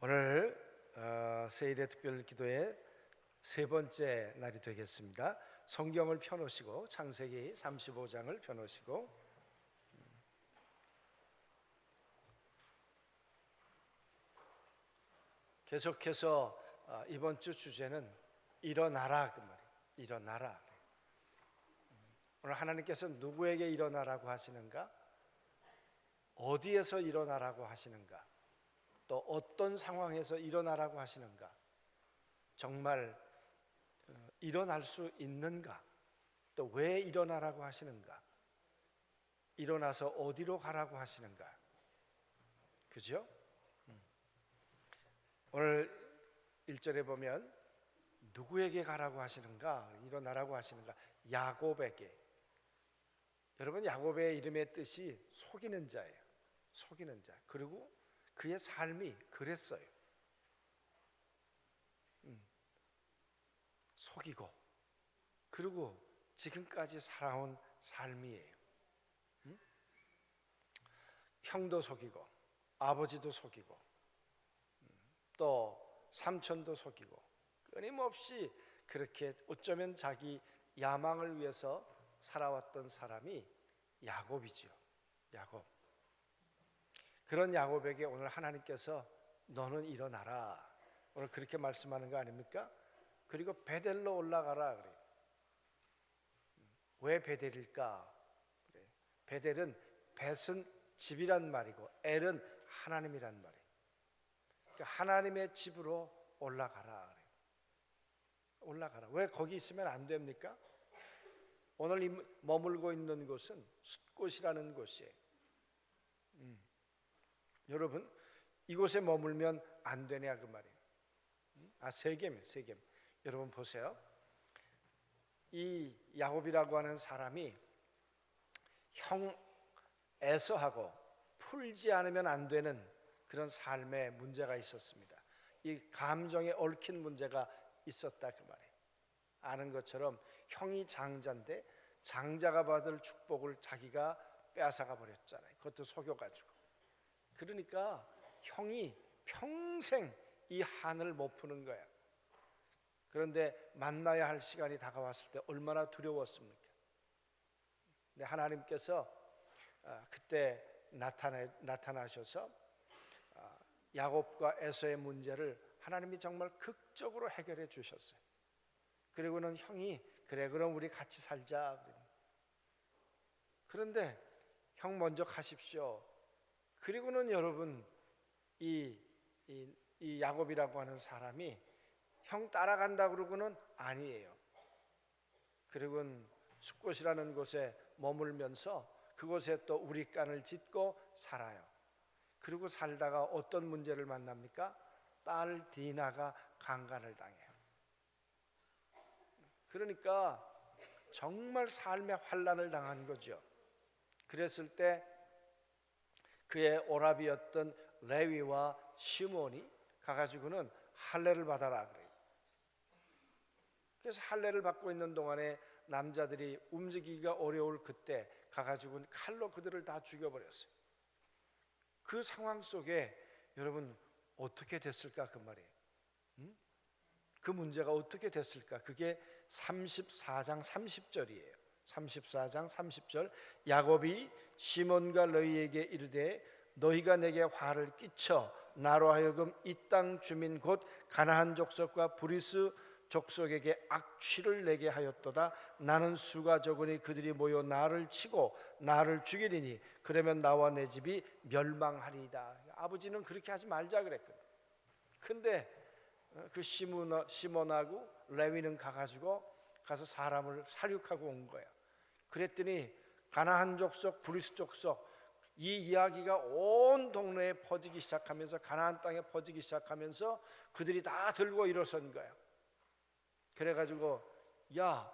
오늘 세일의 특별 기도의 세 번째 날이 되겠습니다. 성경을 펴놓으시고 창세기 35장을 펴놓으시고 계속해서 이번 주 주제는 일어나라 그 말이에요. 일어나라. 오늘 하나님께서 누구에게 일어나라고 하시는가? 어디에서 일어나라고 하시는가? 또 어떤 상황에서 일어나라고 하시는가? 정말 일어날 수 있는가? 또 왜 일어나라고 하시는가? 일어나서 어디로 가라고 하시는가? 그죠? 오늘 1절에 보면 누구에게 가라고 하시는가? 일어나라고 하시는가? 야곱에게. 여러분, 야곱의 이름의 뜻이 속이는 자예요. 속이는 자. 그리고 그의 삶이 그랬어요. 속이고 그리고 지금까지 살아온 삶이에요. 형도 속이고 아버지도 속이고 또 삼촌도 속이고 끊임없이 그렇게 어쩌면 자기 야망을 위해서 살아왔던 사람이 야곱이죠. 야곱. 그런 야곱에게 오늘 하나님께서 너는 일어나라. 오늘 그렇게 말씀하는 거 아닙니까? 그리고 베델로 올라가라 그래요. 왜 베델일까? 그래요. 베델은 벳은 집이란 말이고 엘은 하나님이란 말이에요. 그러니까 하나님의 집으로 올라가라 그래요. 올라가라. 왜 거기 있으면 안 됩니까? 오늘 머물고 있는 곳은 숫곳이라는 곳이에요. 여러분, 이곳에 머물면 안 되냐 그 말이에요. 세겜이에요. 세겜. 여러분 보세요. 이 야곱이라고 하는 사람이 형 에서하고 풀지 않으면 안 되는 그런 삶에 문제가 있었습니다. 이 감정에 얽힌 문제가 있었다 그 말이에요. 아는 것처럼 형이 장자인데 장자가 받을 축복을 자기가 빼앗아가 버렸잖아요. 그것도 속여가지고. 그러니까 형이 평생 이 한을 못 푸는 거야. 그런데 만나야 할 시간이 다가왔을 때 얼마나 두려웠습니까? 근데 하나님께서 그때 나타나셔서 야곱과 에서의 문제를 하나님이 정말 극적으로 해결해 주셨어요. 그리고는 형이 그래 그럼 우리 같이 살자. 그런데 형 먼저 가십시오. 그리고는 여러분 이 야곱이라고 하는 사람이 형 따라간다 그러고는 아니에요. 그리고는 숫곳이라는 곳에 머물면서 그곳에 또 우리간을 짓고 살아요. 그리고 살다가 어떤 문제를 만납니까? 딸 디나가 강간을 당해요. 그러니까 정말 삶의 환난을 당한 거죠. 그랬을 때 그의 오라비였던 레위와 시몬이 가가지고는 할례를 받아라 그래요. 그래서 할례를 받고 있는 동안에 남자들이 움직이기가 어려울 그때 가가지고는 칼로 그들을 다 죽여버렸어요. 그 상황 속에 여러분 어떻게 됐을까 그 말이에요. 그 문제가 어떻게 됐을까? 그게 34장 30절이에요. 34장 30절. 야곱이 시몬과 레위에게 이르되 너희가 내게 화를 끼쳐 나로 하여금 이 땅 주민 곧 가나안 족속과 브리스 족속에게 악취를 내게 하였도다. 나는 수가 적으니 그들이 모여 나를 치고 나를 죽이리니 그러면 나와 내 집이 멸망하리이다. 아버지는 그렇게 하지 말자 그랬거든. 근데 그 시몬하고 레위는 가서 사람을 살육하고 온 거야. 그랬더니 가나안 족속, 브리스 족속 이 이야기가 온 동네에 퍼지기 시작하면서 가나안 땅에 퍼지기 시작하면서 그들이 다 들고 일어선 거야. 그래가지고 야,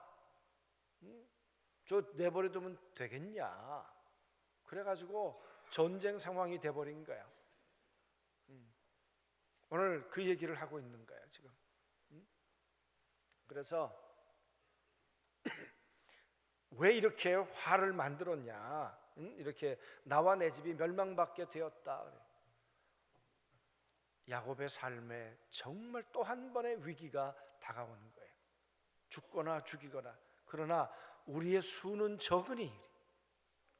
저 내버려두면 되겠냐? 그래가지고 전쟁 상황이 돼버린 거야. 오늘 그 얘기를 하고 있는 거야 지금. 그래서 왜 이렇게 화를 만들었냐? 이렇게 나와 내 집이 멸망받게 되었다. 야곱의 삶에 정말 또 한 번의 위기가 다가오는 거예요. 죽거나 죽이거나. 그러나 우리의 수는 적으니.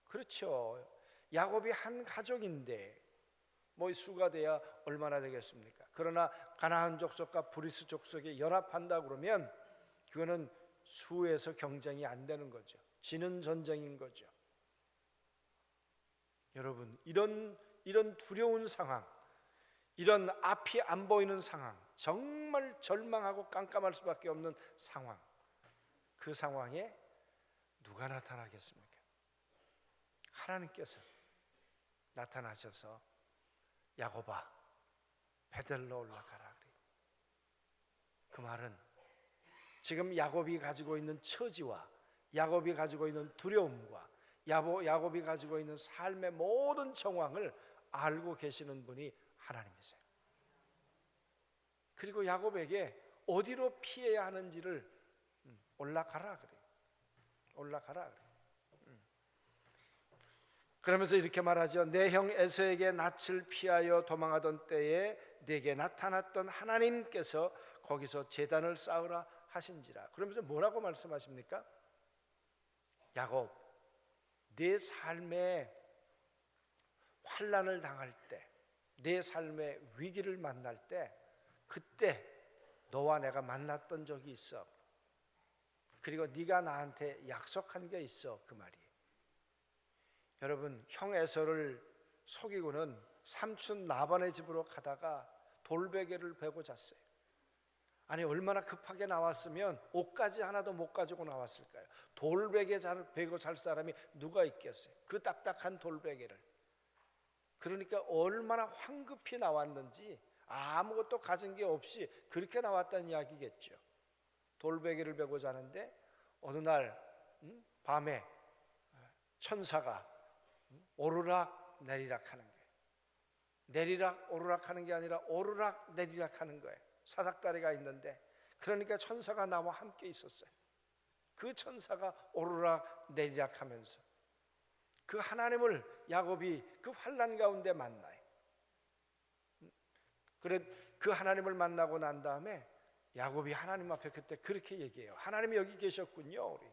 그렇죠. 야곱이 한 가족인데 뭐 수가 돼야 얼마나 되겠습니까? 그러나 가나안 족속과 브리스 족속이 연합한다 그러면 그거는 수에서 경쟁이 안 되는 거죠. 지는 전쟁인 거죠. 여러분, 이런 두려운 상황, 이런 앞이 안 보이는 상황, 정말 절망하고 깜깜할 수밖에 없는 상황, 그 상황에 누가 나타나겠습니까? 하나님께서 나타나셔서 야곱아, 베델로 올라가라 그래요. 그 말은 지금 야곱이 가지고 있는 처지와 야곱이 가지고 있는 두려움과 야곱이 가지고 있는 삶의 모든 정황을 알고 계시는 분이 하나님이세요. 그리고 야곱에게 어디로 피해야 하는지를 올라가라 그래요. 올라가라 그래요. 그러면서 이렇게 말하죠. 내 형 에서에게 낯을 피하여 도망하던 때에 내게 나타났던 하나님께서 거기서 제단을 쌓으라 하신지라. 그러면서 뭐라고 말씀하십니까? 야곱, 내 삶에 환난을 당할 때, 내 삶의 위기를 만날 때, 그때 너와 내가 만났던 적이 있어. 그리고 네가 나한테 약속한 게 있어. 그 말이에요. 여러분, 형 에서를 속이고는 삼촌 라반의 집으로 가다가 돌베개를 베고 잤어요. 아니, 얼마나 급하게 나왔으면 옷까지 하나도 못 가지고 나왔을까요? 돌베개 베고 잘 사람이 누가 있겠어요? 그 딱딱한 돌베개를. 그러니까 얼마나 황급히 나왔는지 아무것도 가진 게 없이 그렇게 나왔다는 이야기겠죠. 돌베개를 베고 자는데 어느 날 밤에 천사가 오르락 내리락 하는 거예요. 내리락 오르락 하는 게 아니라 오르락 내리락 하는 거예요. 사닥다리가 있는데, 그러니까 천사가 나와 함께 있었어요. 그 천사가 오르락 내리락 하면서 그 하나님을 야곱이 그 환난 가운데 만나요. 그래, 그 하나님을 만나고 난 다음에 야곱이 하나님 앞에 그때 그렇게 얘기해요. 하나님이 여기 계셨군요. 우리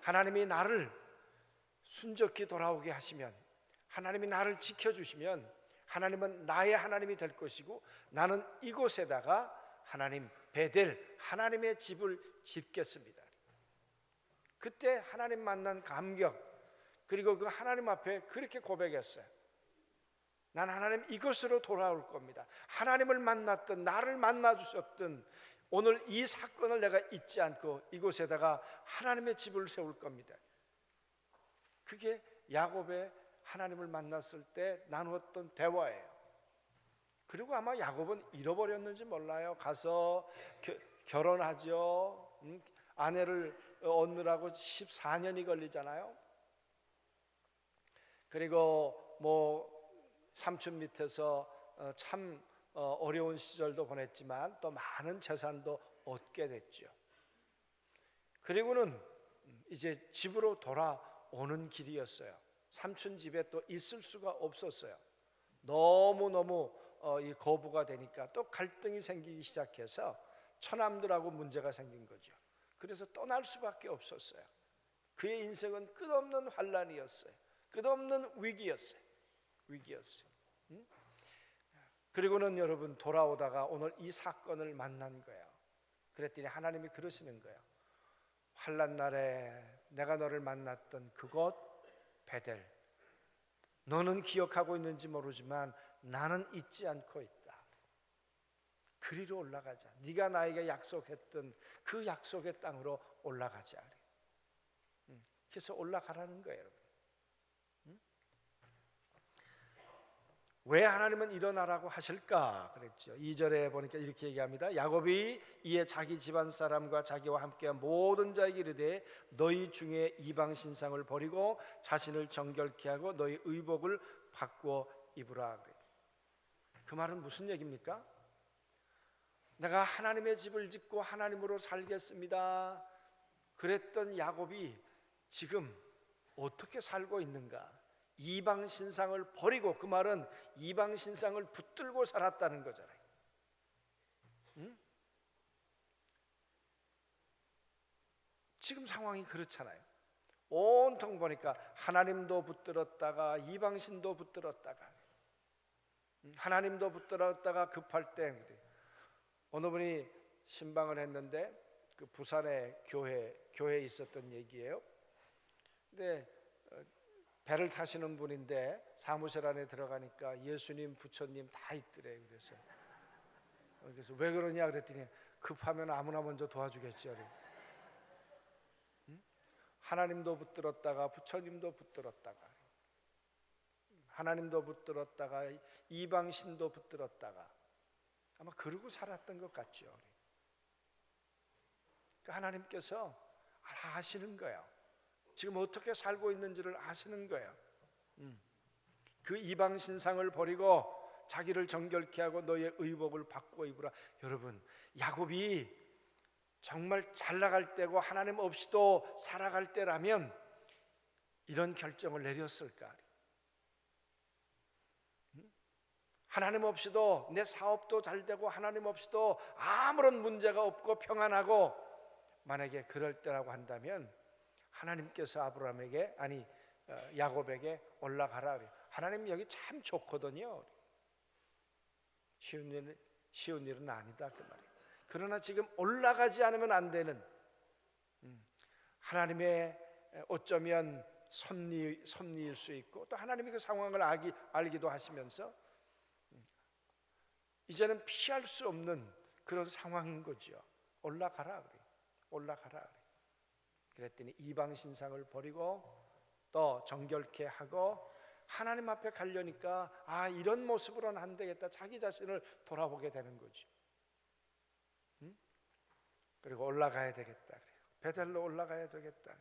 하나님이 나를 순적히 돌아오게 하시면, 하나님이 나를 지켜주시면 하나님은 나의 하나님이 될 것이고 나는 이곳에다가 하나님 베델, 하나님의 집을 짓겠습니다. 그때 하나님 만난 감격, 그리고 그 하나님 앞에 그렇게 고백했어요. 난 하나님 이곳으로 돌아올 겁니다. 하나님을 만났던, 나를 만나주셨던 오늘 이 사건을 내가 잊지 않고 이곳에다가 하나님의 집을 세울 겁니다. 그게 야곱의 하나님을 만났을 때 나누었던 대화예요. 그리고 아마 야곱은 잃어버렸는지 몰라요. 가서 결혼하죠. 아내를 얻느라고 14년이 걸리잖아요. 그리고 뭐 삼촌 밑에서 참 어려운 시절도 보냈지만 또 많은 재산도 얻게 됐죠. 그리고는 이제 집으로 돌아오는 길이었어요. 삼촌 집에 또 있을 수가 없었어요. 너무너무 이 거부가 되니까 또 갈등이 생기기 시작해서 처남들하고 문제가 생긴 거죠. 그래서 떠날 수밖에 없었어요. 그의 인생은 끝없는 환난이었어요. 끝없는 위기였어요. 그리고는 여러분 돌아오다가 오늘 이 사건을 만난 거예요. 그랬더니 하나님이 그러시는 거예요. 환난 날에 내가 너를 만났던 그곳 베델, 너는 기억하고 있는지 모르지만 나는 잊지 않고 있다. 그리로 올라가자. 네가 나에게 약속했던 그 약속의 땅으로 올라가자. 그래서 올라가라는 거예요, 여러분. 왜 하나님은 일어나라고 하실까 그랬죠. 2절에 보니까 이렇게 얘기합니다. 야곱이 이에 자기 집안 사람과 자기와 함께한 모든 자에게 이르되 너희 중에 이방 신상을 버리고 자신을 정결케 하고 너희 의복을 바꾸어 입으라. 그 말은 무슨 얘기입니까? 내가 하나님의 집을 짓고 하나님으로 살겠습니다 그랬던 야곱이 지금 어떻게 살고 있는가? 이방 신상을 버리고, 그 말은 이방 신상을 붙들고 살았다는 거잖아요. 응? 지금 상황이 그렇잖아요. 온통 보니까 하나님도 붙들었다가 이방신도 붙들었다가, 하나님도 붙들었다가 급할 때, 어느 분이 신방을 했는데 그 부산의 교회에 있었던 얘기예요. 근데 배를 타시는 분인데 사무실 안에 들어가니까 예수님, 부처님 다 있더래. 그래서 왜 그러냐 그랬더니 급하면 아무나 먼저 도와주겠죠. 하나님도 붙들었다가 부처님도 붙들었다가, 하나님도 붙들었다가 이방신도 붙들었다가, 아마 그러고 살았던 것 같죠. 그러니까 하나님께서 아시는 거예요. 지금 어떻게 살고 있는지를 아시는 거예요. 그 이방 신상을 버리고 자기를 정결케 하고 너의 의복을 바꾸어 입으라. 여러분, 야곱이 정말 잘 나갈 때고 하나님 없이도 살아갈 때라면 이런 결정을 내렸을까? 하나님 없이도 내 사업도 잘 되고 하나님 없이도 아무런 문제가 없고 평안하고, 만약에 그럴 때라고 한다면 하나님께서 아브라함에게, 아니 야곱에게 올라가라 그래요. 하나님 여기 참 좋거든요. 쉬운 일은 아니다 그 말이에요. 그러나 지금 올라가지 않으면 안 되는, 하나님의 어쩌면 섭리일 수 있고, 또 하나님이 그 상황을 알기도 하시면서 이제는 피할 수 없는 그런 상황인 거죠. 올라가라 그래요. 올라가라 그래요. 그랬더니 이방 신상을 버리고 또 정결케 하고 하나님 앞에 가려니까 이런 모습으로는 안 되겠다. 자기 자신을 돌아보게 되는 거죠. 그리고 올라가야 되겠다 그래요. 베델로 올라가야 되겠다.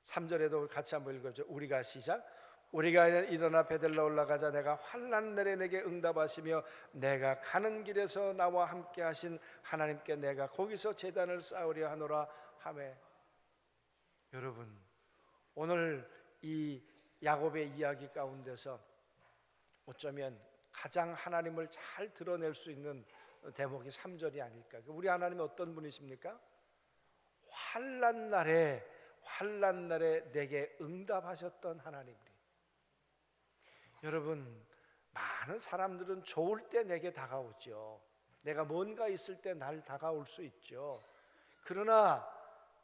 3절에도 같이 한번 읽어줘. 우리가 시작. 우리가 일어나 베델로 올라가자. 내가 환난 날에 내게 응답하시며 내가 가는 길에서 나와 함께 하신 하나님께 내가 거기서 제단을 쌓으려 하노라 하매. 여러분, 오늘 이 야곱의 이야기 가운데서 어쩌면 가장 하나님을 잘 드러낼 수 있는 대목이 3절이 아닐까. 우리 하나님은 어떤 분이십니까? 환난 날에 내게 응답하셨던 하나님이에요. 여러분, 많은 사람들은 좋을 때 내게 다가오죠. 내가 뭔가 있을 때 날 다가올 수 있죠. 그러나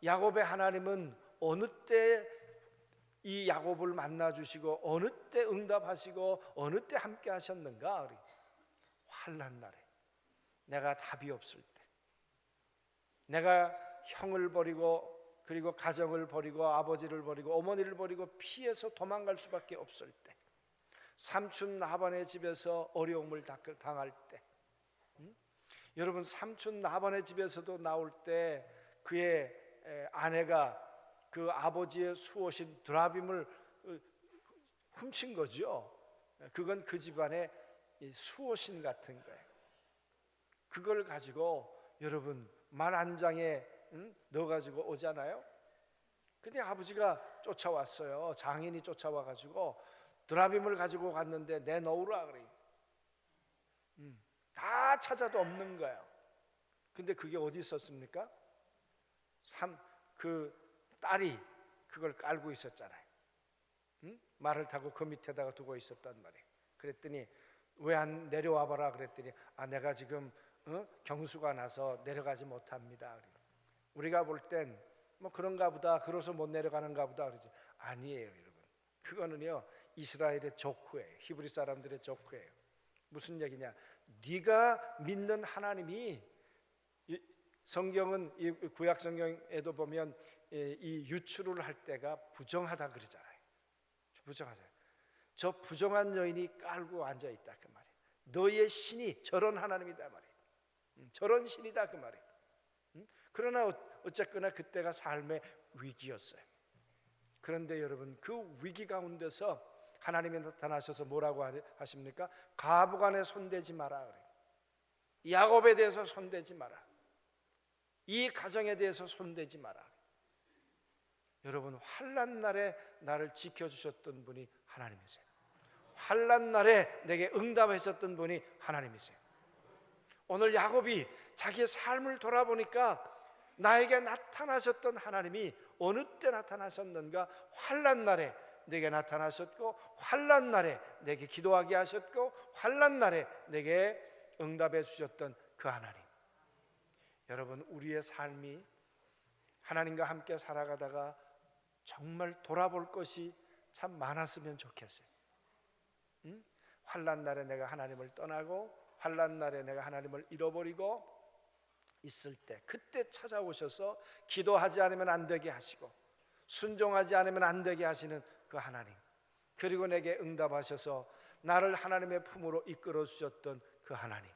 야곱의 하나님은 어느 때 이 야곱을 만나주시고 어느 때 응답하시고 어느 때 함께 하셨는가? 환난 날에, 내가 답이 없을 때, 내가 형을 버리고 그리고 가정을 버리고 아버지를 버리고 어머니를 버리고 피해서 도망갈 수밖에 없을 때, 삼촌 나반의 집에서 어려움을 당할 때, 여러분 삼촌 나반의 집에서도 나올 때 그의 아내가 그 아버지의 수옷인 드라빔을 훔친 거죠. 그건 그 집안의 수호신 같은 거예요. 그걸 가지고 여러분 말 한 장에 넣어가지고 오잖아요. 근데 아버지가 쫓아왔어요. 장인이 쫓아와가지고 드라빔을 가지고 갔는데 내놓으라 그래요. 다 찾아도 없는 거예요. 근데 그게 어디 있었습니까? 그 딸이 그걸 깔고 있었잖아요. 말을 타고 그 밑에다가 두고 있었단 말이에요. 그랬더니 왜 안 내려와 봐라 그랬더니 내가 지금 경수가 나서 내려가지 못합니다. 우리가 볼 땐 뭐 그런가 보다, 그래서 못 내려가는가 보다 그러지. 아니에요 여러분. 그거는요 이스라엘의 조크예요. 히브리 사람들의 조크예요. 무슨 얘기냐? 네가 믿는 하나님이, 성경은 이 구약 성경에도 보면 이 유출을 할 때가 부정하다 그러잖아요. 부정하잖아요. 저 부정한 여인이 깔고 앉아 있다 그 말이에요. 너의 신이 저런 하나님이다 말이에요. 저런 신이다 그 말이에요. 그러나 어쨌거나 그때가 삶의 위기였어요. 그런데 여러분 그 위기 가운데서 하나님이 나타나셔서 뭐라고 하십니까? 가부간에 손대지 마라 그래요. 야곱에 대해서 손대지 마라. 이 가정에 대해서 손대지 마라. 여러분, 환난 날에 나를 지켜주셨던 분이 하나님이세요. 환난 날에 내게 응답하셨던 분이 하나님이세요. 오늘 야곱이 자기의 삶을 돌아보니까 나에게 나타나셨던 하나님이 어느 때 나타나셨는가? 환난 날에 내게 나타나셨고, 환난 날에 내게 기도하게 하셨고, 환난 날에 내게 응답해 주셨던 그 하나님. 여러분, 우리의 삶이 하나님과 함께 살아가다가 정말 돌아볼 것이 참 많았으면 좋겠어요. 환난 날에 내가 하나님을 떠나고, 환난 날에 내가 하나님을 잃어버리고 있을 때, 그때 찾아오셔서 기도하지 않으면 안 되게 하시고 순종하지 않으면 안 되게 하시는 그 하나님, 그리고 내게 응답하셔서 나를 하나님의 품으로 이끌어 주셨던 그 하나님.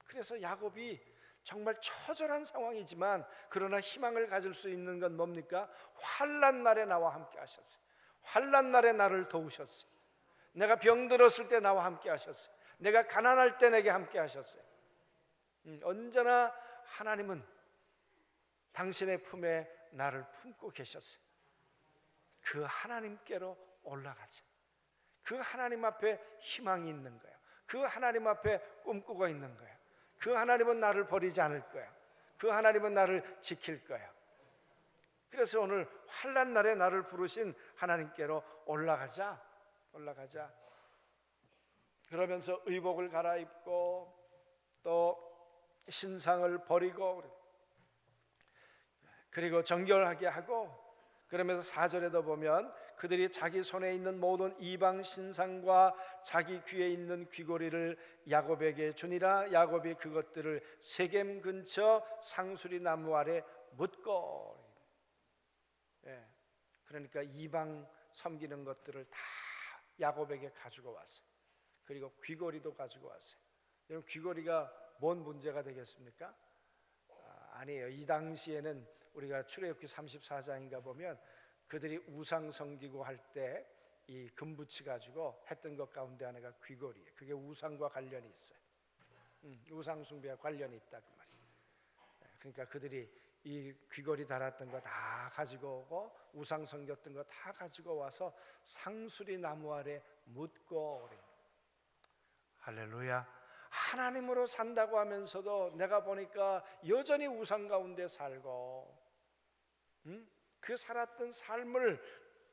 그래서 야곱이 정말 처절한 상황이지만 그러나 희망을 가질 수 있는 건 뭡니까? 환난 날에 나와 함께 하셨어요. 환난 날에 나를 도우셨어요. 내가 병들었을 때 나와 함께 하셨어요. 내가 가난할 때 내게 함께 하셨어요. 언제나 하나님은 당신의 품에 나를 품고 계셨어요. 그 하나님께로 올라가자. 그 하나님 앞에 희망이 있는 거예요. 그 하나님 앞에 꿈꾸고 있는 거예요. 그 하나님은 나를 버리지 않을 거야. 그 하나님은 나를 지킬 거야. 그래서 오늘 환난 날에 나를 부르신 하나님께로 올라가자. 그러면서 의복을 갈아입고 또 신상을 버리고, 그리고 정결하게 하고, 그러면서 4절에도 보면 그들이 자기 손에 있는 모든 이방 신상과 자기 귀에 있는 귀고리를 야곱에게 주니라. 야곱이 그것들을 세겜 근처 상수리 나무 아래 묻고. 그러니까 이방 섬기는 것들을 다 야곱에게 가지고 왔어요. 그리고 귀고리도 가지고 왔어요. 여러분, 귀고리가 뭔 문제가 되겠습니까? 아니에요. 이 당시에는 우리가 출애굽기 34장인가 보면 그들이 우상 섬기고 할 때 이 금붙이 가지고 했던 것 가운데 하나가 귀고리예요. 그게 우상과 관련이 있어요. 우상 숭배와 관련이 있다 그 말이에요. 그러니까 그들이 이 귀걸이 달았던 거 다 가지고 오고 우상 섬겼던 거 다 가지고 와서 상수리 나무 아래 묻고. 할렐루야. 하나님으로 산다고 하면서도 내가 보니까 여전히 우상 가운데 살고, 그 살았던 삶을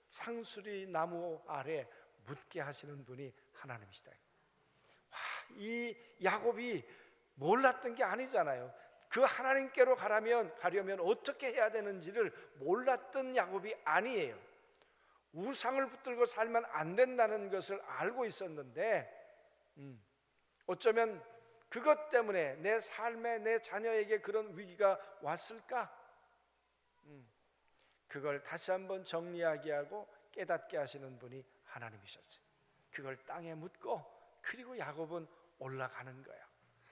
상수리 나무 아래 묻게 하시는 분이 하나님이시다. 이 야곱이 몰랐던 게 아니잖아요. 그 하나님께로 가려면 어떻게 해야 되는지를 몰랐던 야곱이 아니에요. 우상을 붙들고 살면 안 된다는 것을 알고 있었는데, 어쩌면 그것 때문에 내 삶에, 내 자녀에게 그런 위기가 왔을까? 그걸 다시 한번 정리하게 하고 깨닫게 하시는 분이 하나님이셨어요. 그걸 땅에 묻고, 그리고 야곱은 올라가는 거예요.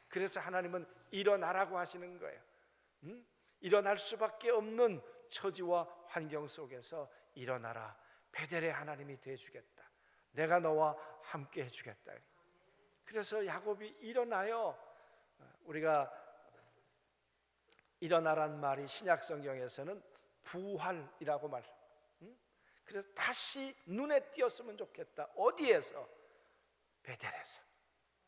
그래서 하나님은 일어나라고 하시는 거예요. 일어날 수밖에 없는 처지와 환경 속에서 일어나라. 베델의 하나님이 되어주겠다. 내가 너와 함께 해주겠다. 그래서 야곱이 일어나요. 우리가 일어나란 말이 신약 성경에서는 부활이라고 말해요. 그래서 다시 눈에 띄었으면 좋겠다. 어디에서? 베델에서.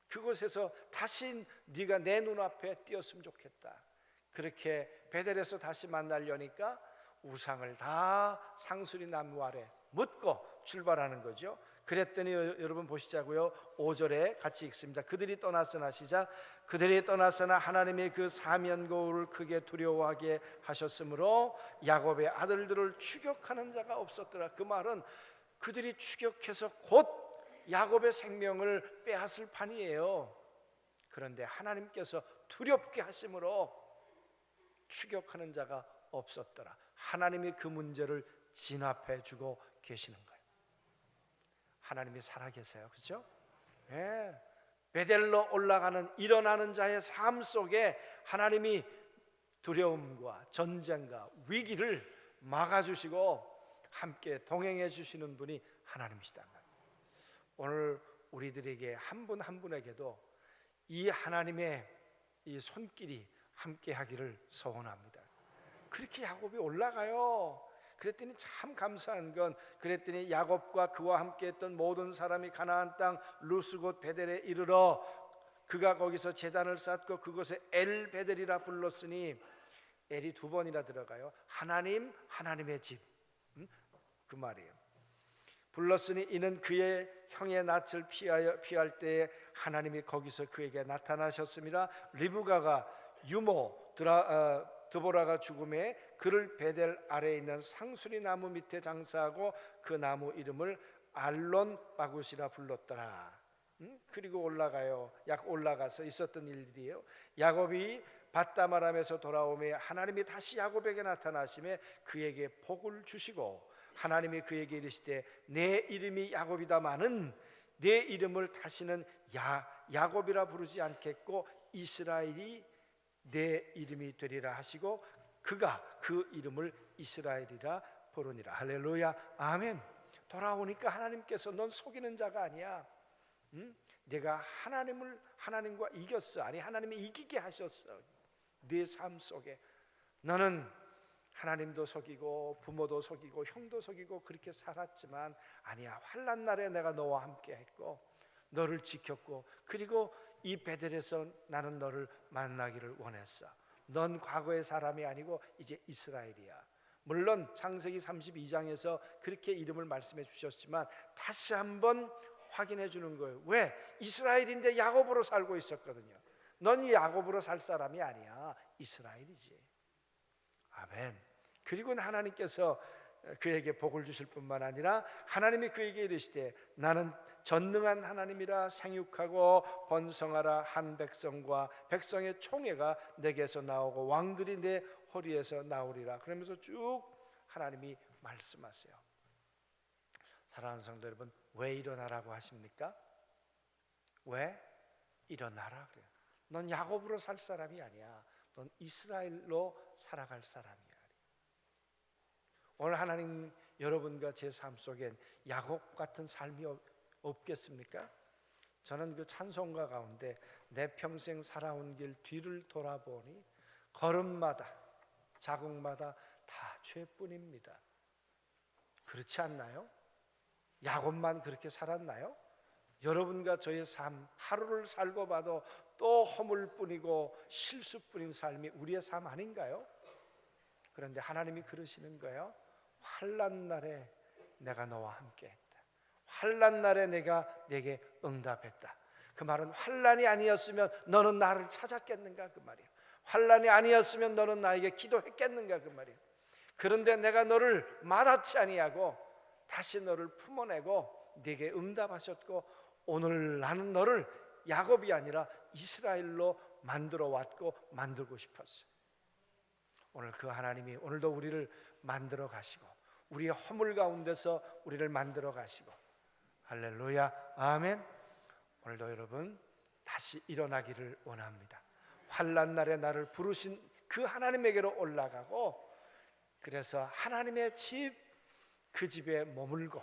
그곳에서 다시 네가 내 눈앞에 띄었으면 좋겠다. 그렇게 베델에서 다시 만나려니까 우상을 다 상수리 나무 아래 묻고 출발하는 거죠. 그랬더니 여러분 보시자고요. 5절에 같이 읽습니다. 그들이 떠났으나, 시작. 그들이 떠났으나 하나님이 그 사면거울을 크게 두려워하게 하셨으므로 야곱의 아들들을 추격하는 자가 없었더라. 그 말은 그들이 추격해서 곧 야곱의 생명을 빼앗을 판이에요. 그런데 하나님께서 두렵게 하심으로 추격하는 자가 없었더라. 하나님이 그 문제를 진압해 주고 계시는 거예요. 하나님이 살아계세요. 그렇죠? 베델로 올라가는 일어나는 자의 삶 속에 하나님이 두려움과 전쟁과 위기를 막아주시고 함께 동행해 주시는 분이 하나님이시다. 오늘 우리들에게 한 분 한 분에게도 이 하나님의 이 손길이 함께 하기를 소원합니다. 그렇게 야곱이 올라가요. 그랬더니 참 감사한 건, 그랬더니 야곱과 그와 함께했던 모든 사람이 가나안 땅 루스 곧 베델에 이르러 그가 거기서 제단을 쌓고 그곳에 엘 베델이라 불렀으니, 엘이 두 번이나 들어가요. 하나님, 하나님의 집, 그 말이에요. 불렀으니 이는 그의 형의 낯을 피할 때에 하나님이 거기서 그에게 나타나셨습니다. 리브가가 유모 드보라가 죽음에 그를 베델 아래에 있는 상수리 나무 밑에 장사하고 그 나무 이름을 알론 바굿이라 불렀더라. 그리고 올라가서 있었던 일들이에요. 야곱이 밧다마람에서 돌아오매 하나님이 다시 야곱에게 나타나시매 그에게 복을 주시고, 하나님이 그에게 이르시되 내 이름이 야곱이다마는 내 이름을 다시는 야곱이라 부르지 않겠고 이스라엘이 내 이름이 되리라 하시고 그가 그 이름을 이스라엘이라 부르니라. 할렐루야, 아멘. 돌아오니까 하나님께서 넌 속이는 자가 아니야. 내가 하나님과 이겼어. 아니, 하나님이 이기게 하셨어. 네 삶 속에 너는 하나님도 속이고 부모도 속이고 형도 속이고 그렇게 살았지만 아니야, 환난 날에 내가 너와 함께 했고 너를 지켰고, 그리고 이 베델에서 나는 너를 만나기를 원했어. 넌 과거의 사람이 아니고 이제 이스라엘이야. 물론 창세기 32장에서 그렇게 이름을 말씀해 주셨지만 다시 한번 확인해 주는 거예요. 왜? 이스라엘인데 야곱으로 살고 있었거든요. 넌 이 야곱으로 살 사람이 아니야, 이스라엘이지. 아멘. 그리고 하나님께서 그에게 복을 주실 뿐만 아니라 하나님이 그에게 이르시되 나는 전능한 하나님이라 생육하고 번성하라. 한 백성과 백성의 총회가 내게서 나오고 왕들이 내 허리에서 나오리라. 그러면서 쭉 하나님이 말씀하세요. 사랑하는 성도 여러분, 왜 일어나라고 하십니까? 왜? 일어나라 그래요. 넌 야곱으로 살 사람이 아니야. 넌 이스라엘로 살아갈 사람이야. 오늘 하나님 여러분과 제 삶 속엔 야곱 같은 삶이 없겠습니까? 저는 그 찬송가 가운데 내 평생 살아온 길 뒤를 돌아보니 걸음마다 자국마다 다 죄뿐입니다. 그렇지 않나요? 야곱만 그렇게 살았나요? 여러분과 저의 삶 하루를 살고 봐도 또 허물뿐이고 실수뿐인 삶이 우리의 삶 아닌가요? 그런데 하나님이 그러시는 거예요. 환난 날에 내가 너와 함께했다. 환난 날에 내가 네게 응답했다. 그 말은 환난이 아니었으면 너는 나를 찾았겠는가 그 말이에요. 환난이 아니었으면 너는 나에게 기도했겠는가 그 말이에요. 그런데 내가 너를 마다치 아니하고 다시 너를 품어내고 네게 응답하셨고, 오늘 나는 너를 야곱이 아니라 이스라엘로 만들어 왔고 만들고 싶었어요. 오늘 그 하나님이 오늘도 우리를 만들어 가시고 우리의 허물 가운데서 우리를 만들어 가시고, 할렐루야, 아멘. 오늘도 여러분 다시 일어나기를 원합니다. 환난 날에 나를 부르신 그 하나님에게로 올라가고, 그래서 하나님의 집, 그 집에 머물고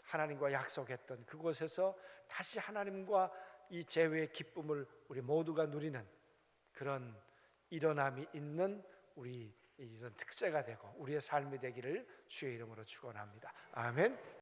하나님과 약속했던 그곳에서 다시 하나님과 이 재회의 기쁨을 우리 모두가 누리는 그런 일어남이 있는 우리 이런 특세가 되고 우리의 삶이 되기를 주의 이름으로 축원합니다. 아멘.